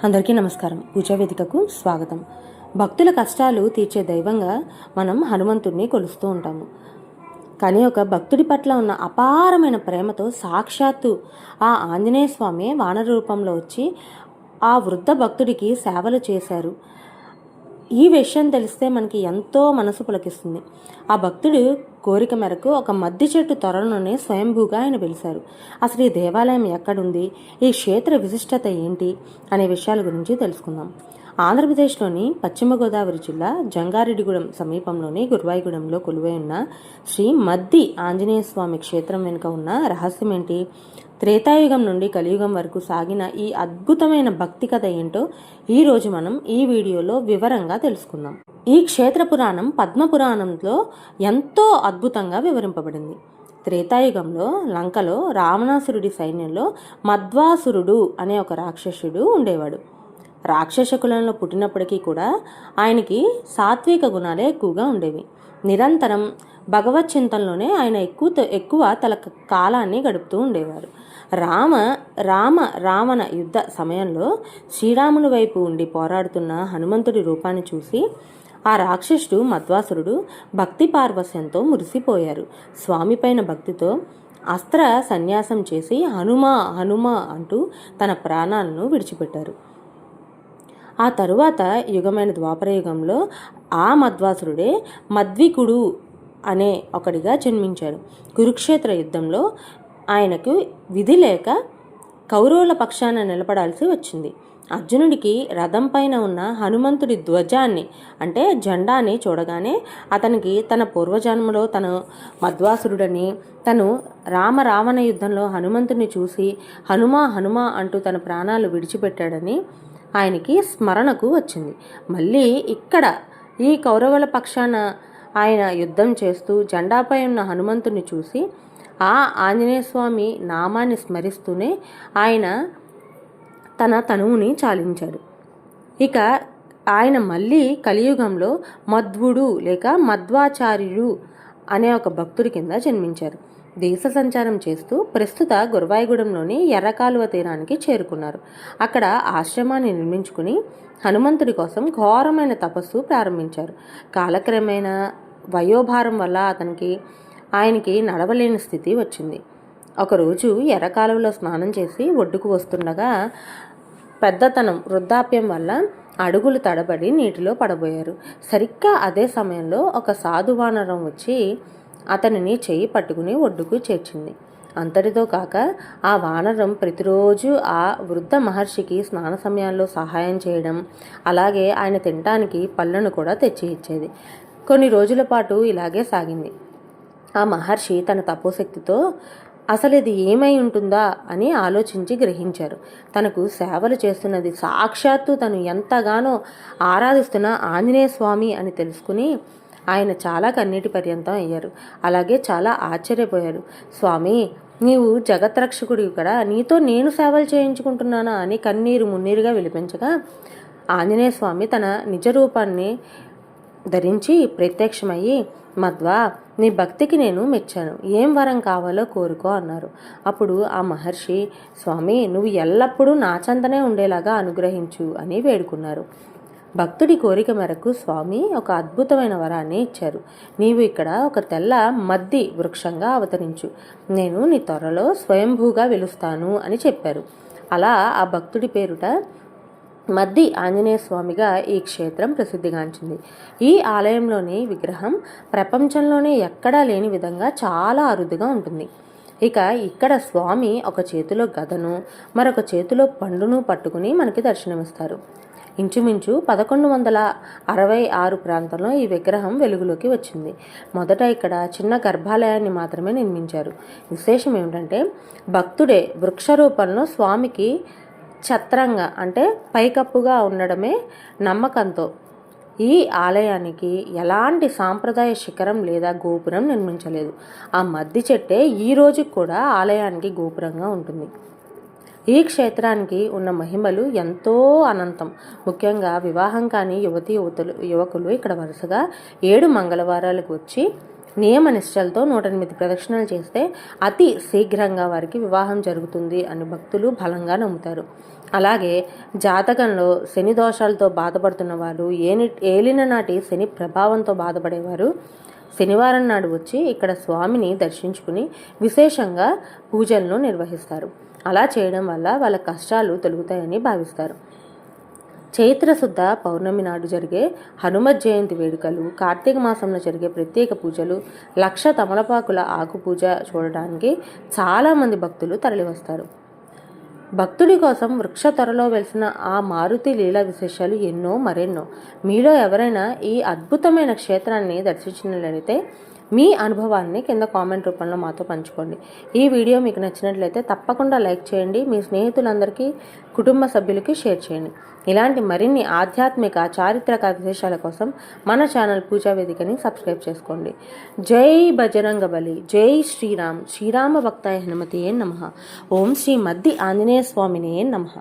అందరికీ నమస్కారం. పూజా వేదికకు స్వాగతం. భక్తుల కష్టాలు తీర్చే దైవంగా మనం హనుమంతుడిని కొలుస్తూ ఉంటాము. కానీ ఒక భక్తుడి పట్ల ఉన్న అపారమైన ప్రేమతో సాక్షాత్తు ఆ ఆంజనేయ స్వామి వానర రూపంలో వచ్చి ఆ వృద్ధ భక్తుడికి సేవలు చేశారు. ఈ విషయం తెలిస్తే మనకి ఎంతో మనసు పులకిస్తుంది. ఆ భక్తుడు కోరిక మేరకు ఒక మద్ది చెట్టు త్వరలోనే స్వయంభూగా ఆయన వెలిశారు. అసలు ఈ దేవాలయం ఎక్కడుంది, ఈ క్షేత్ర విశిష్టత ఏంటి అనే విషయాల గురించి తెలుసుకుందాం. ఆంధ్రప్రదేశ్లోని పశ్చిమ గోదావరి జిల్లా జంగారెడ్డిగూడెం సమీపంలోని గురువాయిగూడెంలో కొలువై ఉన్న శ్రీ మద్ది ఆంజనేయ స్వామి క్షేత్రం వెనుక ఉన్న రహస్యం ఏంటి, త్రేతాయుగం నుండి కలియుగం వరకు సాగిన ఈ అద్భుతమైన భక్తి కథ ఏంటో ఈరోజు మనం ఈ వీడియోలో వివరంగా తెలుసుకుందాం. ఈ క్షేత్ర పురాణం పద్మపురాణంలో ఎంతో అద్భుతంగా వివరింపబడింది. త్రేతాయుగంలో లంకలో రావణాసురుడి సైన్యంలో మధ్వాసురుడు అనే ఒక రాక్షసుడు ఉండేవాడు. రాక్షస కులంలో పుట్టినప్పటికీ కూడా ఆయనకి సాత్విక గుణాలే ఎక్కువగా ఉండేవి. నిరంతరం భగవత్ చింతనలోనే ఆయన ఎక్కువ తన కాలాన్ని గడుపుతూ ఉండేవారు. రావణ యుద్ధ సమయంలో శ్రీరాముని వైపు ఉండి పోరాడుతున్న హనుమంతుడి రూపాన్ని చూసి ఆ రాక్షసుడు మధ్వాసురుడు భక్తి పార్వస్యంతో మురిసిపోయారు. స్వామిపైన భక్తితో అస్త్ర సన్యాసం చేసి హనుమా హనుమా అంటూ తన ప్రాణాలను విడిచిపెట్టారు. ఆ తరువాత యుగమైన ద్వాపర యుగంలో ఆ మధ్వాసురుడే మద్వికుడు అనే ఒకడిగా జన్మించాడు. కురుక్షేత్ర యుద్ధంలో ఆయనకు విధి లేక కౌరవుల పక్షాన నిలబడాల్సి వచ్చింది. అర్జునుడికి రథం పైన ఉన్న హనుమంతుడి ధ్వజాన్ని అంటే జెండాని చూడగానే అతనికి తన పూర్వజన్మలో తను మధ్వాసురుడని, తను రావణ యుద్ధంలో హనుమంతుడిని చూసి హనుమా హనుమా అంటూ తన ప్రాణాలు విడిచిపెట్టాడని ఆయనకి స్మరణకు వచ్చింది. మళ్ళీ ఇక్కడ ఈ కౌరవుల పక్షాన ఆయన యుద్ధం చేస్తూ జెండాపై ఉన్న హనుమంతుని చూసి ఆ ఆంజనేయ స్వామి నామాన్ని స్మరిస్తూనే ఆయన తన తనువుని చాలించాడు. ఇక ఆయన మళ్ళీ కలియుగంలో మధ్వుడు లేక మధ్వాచార్యుడు అనే ఒక భక్తుడి కింద జన్మించారు. దేశ సంచారం చేస్తూ ప్రస్తుత గురువాయిగూడెంలోని ఎర్రకాలువ తీరానికి చేరుకున్నారు. అక్కడ ఆశ్రమాన్ని నిర్మించుకుని హనుమంతుడి కోసం ఘోరమైన తపస్సు ప్రారంభించారు. కాలక్రమేణా వయోభారం వల్ల ఆయనకి నడవలేని స్థితి వచ్చింది. ఒకరోజు ఎర్రకాలువలో స్నానం చేసి ఒడ్డుకు వస్తుండగా పెద్దతనం వృద్ధాప్యం వల్ల అడుగులు తడబడి నీటిలో పడబోయారు. సరిగ్గా అదే సమయంలో ఒక సాధువానరం వచ్చి అతనిని చేయి పట్టుకుని ఒడ్డుకు చేర్చింది. అంతటితో కాక ఆ వానరం ప్రతిరోజు ఆ వృద్ధ మహర్షికి స్నాన సమయాల్లో సహాయం చేయడం, అలాగే ఆయన తినడానికి పళ్ళను కూడా తెచ్చి ఇచ్చేది. కొన్ని రోజుల పాటు ఇలాగే సాగింది. ఆ మహర్షి తన తపోశక్తితో అసలు ఇది ఏమై ఉంటుందా అని ఆలోచించి గ్రహించారు. తనకు సేవలు చేస్తున్నది సాక్షాత్తు తను ఎంతగానో ఆరాధిస్తున్న ఆంజనేయ స్వామి అని తెలుసుకుని ఆయన చాలా కన్నీటి పర్యంతం అయ్యారు. అలాగే చాలా ఆశ్చర్యపోయారు. స్వామి, నీవు జగత్రక్షకుడివి కదా, నీతో నేను సేవలు చేయించుకుంటున్నానా అని కన్నీరు మున్నీరుగా విలిపించగా ఆంజనేయ స్వామి తన నిజ రూపాన్ని ధరించి ప్రత్యక్షమయ్యి, మధ్వా, నీ భక్తికి నేను మెచ్చాను, ఏం వరం కావాలో కోరుకో అన్నారు. అప్పుడు ఆ మహర్షి, స్వామి, నువ్వు ఎల్లప్పుడూ నా చెంతనే ఉండేలాగా అనుగ్రహించు అని వేడుకున్నారు. భక్తుడి కోరిక మేరకు స్వామి ఒక అద్భుతమైన వరాన్ని ఇచ్చారు. నీవు ఇక్కడ ఒక తెల్ల మద్ది వృక్షంగా అవతరించు, నేను నీ త్వరలో స్వయంభూగా వెలుస్తాను అని చెప్పారు. అలా ఆ భక్తుడి పేరుట మద్ది ఆంజనేయ స్వామిగా ఈ క్షేత్రం ప్రసిద్ధిగాంచింది. ఈ ఆలయంలోని విగ్రహం ప్రపంచంలోనే ఎక్కడా లేని విధంగా చాలా అరుదుగా ఉంటుంది. ఇక ఇక్కడ స్వామి ఒక చేతిలో గదను మరొక చేతిలో పండును పట్టుకుని మనకి దర్శనమిస్తారు. ఇంచుమించు 1166 ప్రాంతంలో ఈ విగ్రహం వెలుగులోకి వచ్చింది. మొదట ఇక్కడ చిన్న గర్భాలయాన్ని మాత్రమే నిర్మించారు. విశేషం ఏమిటంటే భక్తుడే వృక్ష రూపంలో స్వామికి ఛత్రంగా అంటే పైకప్పుగా ఉండడమే నమ్మకంతో ఈ ఆలయానికి ఎలాంటి సాంప్రదాయ శిఖరం లేదా గోపురం నిర్మించలేదు. ఆ మద్ది చెట్టే ఈ రోజుకి కూడా ఆలయానికి గోపురంగా ఉంటుంది. ఈ క్షేత్రానికి ఉన్న మహిమలు ఎంతో అనంతం. ముఖ్యంగా వివాహం కాని యువకులు ఇక్కడ వరుసగా 7 మంగళవారాలకు వచ్చి నియమ నిష్టలతో 108 ప్రదక్షిణలు చేస్తే అతి శీఘ్రంగా వారికి వివాహం జరుగుతుంది అని భక్తులు బలంగా నమ్ముతారు. అలాగే జాతకంలో శని దోషాలతో బాధపడుతున్న వారు, ఏలిన నాటి శని ప్రభావంతో బాధపడేవారు శనివారం నాడు వచ్చి ఇక్కడ స్వామిని దర్శించుకుని విశేషంగా పూజలను నిర్వహిస్తారు. అలా చేయడం వల్ల వాళ్ళ కష్టాలు తొలగుతాయని భావిస్తారు. చైత్రశుద్ధ పౌర్ణమి నాడు జరిగే హనుమత్ జయంతి వేడుకలు, కార్తీక మాసంలో జరిగే ప్రత్యేక పూజలు, 1,00,000 తమలపాకుల ఆకు పూజ చూడడానికి చాలామంది భక్తులు తరలివస్తారు. భక్తుడి కోసం వృక్ష త్వరలో వెలిసిన ఆ మారుతి లీలా విశేషాలు మరెన్నో. మీలో ఎవరైనా ఈ అద్భుతమైన క్షేత్రాన్ని దర్శించినట్లయితే మీ అనుభవాన్ని కింద కామెంట్ రూపంలో మాతో పంచుకోండి. ఈ వీడియో మీకు నచ్చినట్లయితే తప్పకుండా లైక్ చేయండి. మీ స్నేహితులందరికీ, కుటుంబ సభ్యులకి షేర్ చేయండి. ఇలాంటి మరిన్ని ఆధ్యాత్మిక, చారిత్రక విశేషాల కోసం మన ఛానల్ పూజా వేదికని సబ్స్క్రైబ్ చేసుకోండి. జై బజరంగబలి, జై శ్రీరామ్, శ్రీరామ భక్తాయ హనుమతే నమః. ఓం శ్రీ మద్ది ఆంజనేయ స్వామినే నమః.